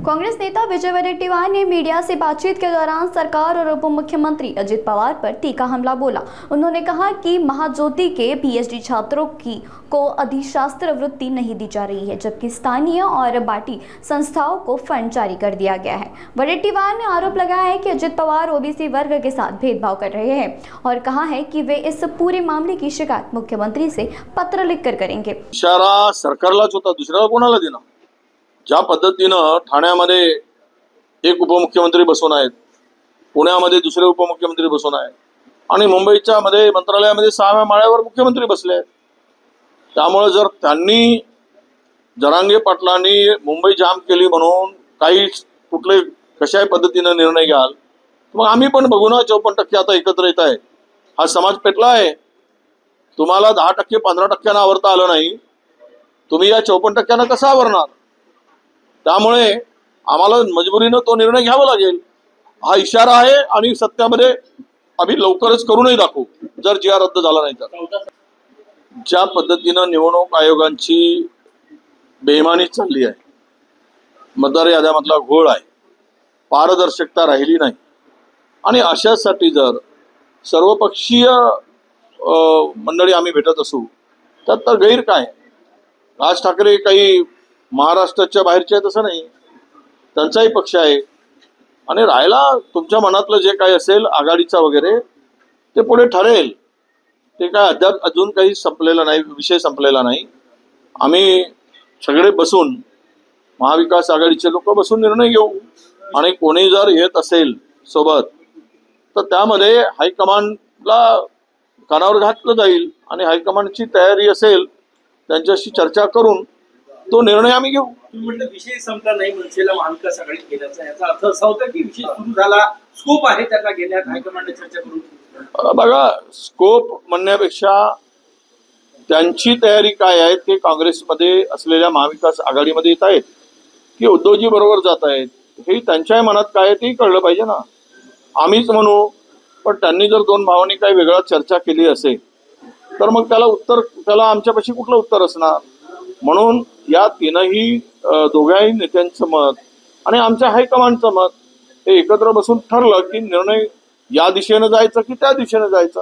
कांग्रेस नेता विजय वडेट्टीवार ने मीडिया से बातचीत के दौरान सरकार और उप मुख्यमंत्री अजित पवार पर तीखा हमला बोला। उन्होंने कहा कि महाज्योति के पीएचडी छात्रों को अधिशास्त्र वृत्ति नहीं दी जा रही है, जबकि स्थानीय और बाटी संस्थाओं को फंड जारी कर दिया गया है। वडेट्टीवार ने आरोप लगाया है कि अजित पवार ओबीसी वर्ग के साथ भेदभाव कर रहे हैं और कहा है कि वे इस पूरे मामले की शिकायत मुख्यमंत्री से पत्र लिखकर करेंगे। इशारा सरकारलाच होता, दुसऱ्याला कोणाला देणार? ज्या पद्धतीनं ठाण्यामध्ये एक उपमुख्यमंत्री बसून आहेत, पुण्यामध्ये दुसरे उपमुख्यमंत्री बसून आहेत आणि मुंबईच्या मध्ये मंत्रालयामध्ये 6व्या माळ्यावर मुख्यमंत्री बसले आहेत। त्यामुळे जर त्यांनी जरांगे पाटलांनी मुंबई जाम केली म्हणून काही कुठले कशाही पद्धतीनं निर्णय घ्याल, मग आम्ही पण बघू ना। 54% आता एकत्र येत आहे, हा समाज पेटला आहे। तुम्हाला 10% 15% आवरता आलं नाही, तुम्ही या 54% कसं आवरणार? त्यामुळे आम्हाला मजबुरीनं तो निर्णय घ्यावा लागेल। हा इशारा आहे आणि सत्यामध्ये आम्ही लवकरच करूनही दाखवू जर जी रद्द झाला नाही तर। ज्या पद्धतीनं निवडणूक आयोगांची बेईमानी चालली आहे, मतदार याद्यामधला घोळ आहे, पारदर्शकता राहिली नाही आणि अशासाठी जर सर्वपक्षीय मंडळी आम्ही भेटत असू तर गैर काय? राज ठाकरे काही महाराष्ट्राच्या बाहेरचे आहेत असं नाही, त्यांचाही पक्ष आहे आणि राहिला तुमच्या मनातलं जे काही असेल आघाडीचा वगैरे ते पुढे ठरेल। ते काय अद्याप अजून काही संपलेला नाही, विषय संपलेला नाही। आम्ही सगळे बसून महाविकास आघाडीचे लोक बसून निर्णय घेऊ आणि कोणी जर येत असेल सोबत तर त्यामध्ये हायकमांडला कानावर घातलं जाईल आणि हायकमांडची तयारी असेल त्यांच्याशी चर्चा करून तो निर्णय आम्ही घेऊ। म्हटलं विषय संपला नाही, मनसेला महाविकास आघाडीत गेल्याचा याचा अर्थ असा होता की विषय सुरू झाला, स्कोप आहे त्याला घेण्यात, हायकमांडने चर्चा करून। बघा, स्कोप म्हणण्यापेक्षा त्यांची तयारी काय आहे ते काँग्रेसमध्ये असलेल्या महाविकास आघाडीमध्ये येत आहेत की उद्धवजी बरोबर जात आहेत, हे त्यांच्या मनात काय आहे ते कळलं पाहिजे ना। आम्हीच म्हणू, पण त्यांनी जर दोन भावांनी काही वेगळा चर्चा केली असेल तर मग त्याला आमच्यापाशी कुठलं उत्तर असणार? म्हणून या तीनही दोघाही नेत्यांचं मत आणि आमच्या हायकमांडचं मत हे एकत्र बसून ठरलं की निर्णय या दिशेनं जायचं की त्या दिशेनं जायचं,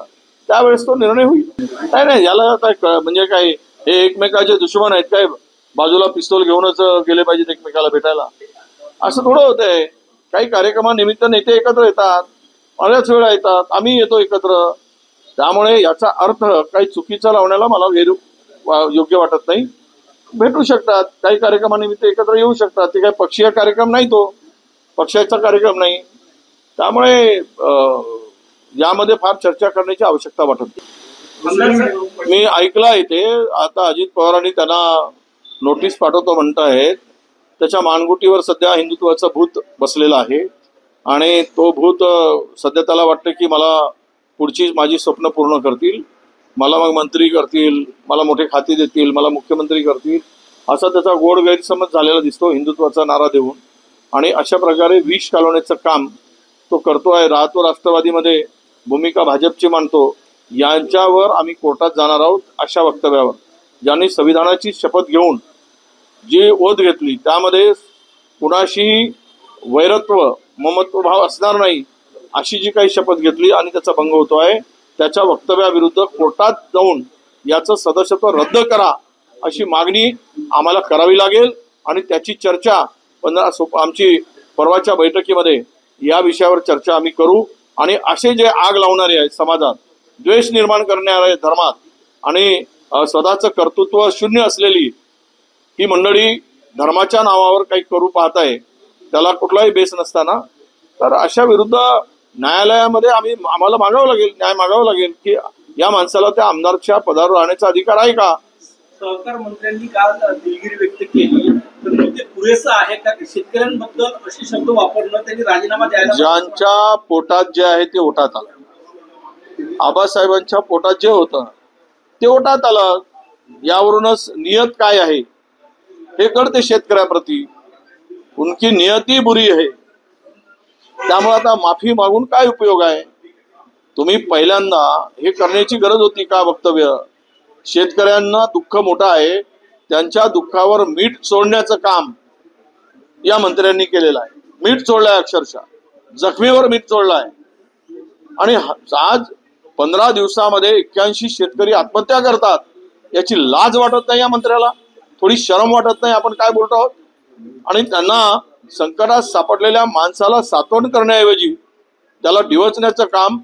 त्यावेळेस तो निर्णय होईल। नाही याला काय म्हणजे काय हे एकमेकाचे दुश्मन आहेत काय? बाजूला पिस्तूल घेऊनच गेले पाहिजेत एकमेकाला भेटायला, असं थोडं होतंय। काही कार्यक्रमानिमित्त नेते एकत्र येतात, बऱ्याच वेळा येतात, आम्ही येतो एकत्र। त्यामुळे याचा अर्थ काही चुकीचा लावण्याला मला योग्य वाटत नाही। भेटू शकतात, काही कार्यक्रमानिमित्त एकत्र येऊ शकतात, ते काही पक्षीय कार्यक्रम नाही, तो पक्षाचा कार्यक्रम नाही। त्यामुळे यामध्ये फार चर्चा करण्याची आवश्यकता वाटत नाही। मी ऐकलं आहे ते आता अजित पवारांनी त्यांना नोटीस पाठवतो म्हणतायत, त्याच्या मानगुटीवर सध्या हिंदुत्वाचं भूत बसलेलं आहे आणि तो भूत सध्या त्याला वाटतं की मला पुढची माझी स्वप्न पूर्ण करतील, मला मग मंत्री करतील, मला मोठे खाते देतील, मला मुख्यमंत्री करतील, असा त्याचा गोड गैरसमज झालेला दिसतो हिंदुत्वाचा नारा देऊन। आणि अशा प्रकारे विष घालवण्याचं काम तो करतोय, राहतो राष्ट्रवादीमध्ये, भूमिका भाजपची मांडतो। यांच्यावर आम्ही कोर्टात जाणार आहोत अशा वक्तव्यावर। ज्यांनी संविधानाची शपथ घेऊन जी ओध घेतली त्यामध्ये कुणाशी वैरत्व ममत्व भाव असणार नाही अशी जी काही शपथ घेतली आणि त्याचा भंग होतोय, त्याच्या वक्तव्याविरुद्ध कोर्टात जाऊन याचं सदस्यत्व रद्द करा अशी मागणी आम्हाला करावी लागेल आणि त्याची चर्चा आमची परवाच्या बैठकीमध्ये या विषयावर चर्चा आम्ही करू। आणि असे जे आग लावणारे आहेत समाजात, द्वेष निर्माण करणारे धर्मात आणि स्वतःचं कर्तृत्व शून्य असलेली ही मंडळी धर्माच्या नावावर काही करू पाहत आहे, त्याला कुठलाही बेस नसताना, तर अशा विरुद्ध न्यायालयामध्ये आम्हाला न्याय मागावं लागेल की या माणसाला त्या आमदारच्या पदावर राहण्याचा अधिकार आहे का? सहकार मंत्र्यांनी काल दिलगिरी व्यक्त केली, तर ते पुरेसं आहे का? शेतकऱ्यांबद्दल असे शब्द वापरणं, त्यांनी राजीनामा द्यायला, ज्यांच्या पोटात जे आहे ते ओटात आलं, आबासाहेबांच्या पोटात जे होतं ते ओटात आलं, यावरूनच नियत काय आहे हे कळते शेतकऱ्याप्रती। उनकी नियती बुरी आहे, त्यामुळे आता माफी मागून काय उपयोग आहे? तुम्ही पहिल्यांदा हे करण्याची गरज होती का वक्तव्य? शेतकऱ्यांना दुःख मोठं आहे, त्यांच्या दुःखावर मीठ सोडण्याचं काम या मंत्र्यांनी केलेला आहे. मीठ चोळलंय, अक्षरशः जखमीवर मीठ चोळलं आहे. आणि आज 15 दिवसामध्ये 81 शेतकरी आत्महत्या करतात. याची लाज वाटत नाही या मंत्र्याला? थोडी शरम वाटत नाही आपण काय बोलतो आहोत? आणि त्यांना संकटात सापडलेल्या माणसाला सात्वन करण्याऐवजी त्याला डिवचण्याचं काम,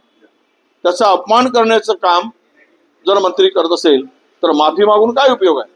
त्याचा अपमान करण्याचं काम जर मंत्री करत असेल तर माफी मागून काय उपयोग आहे?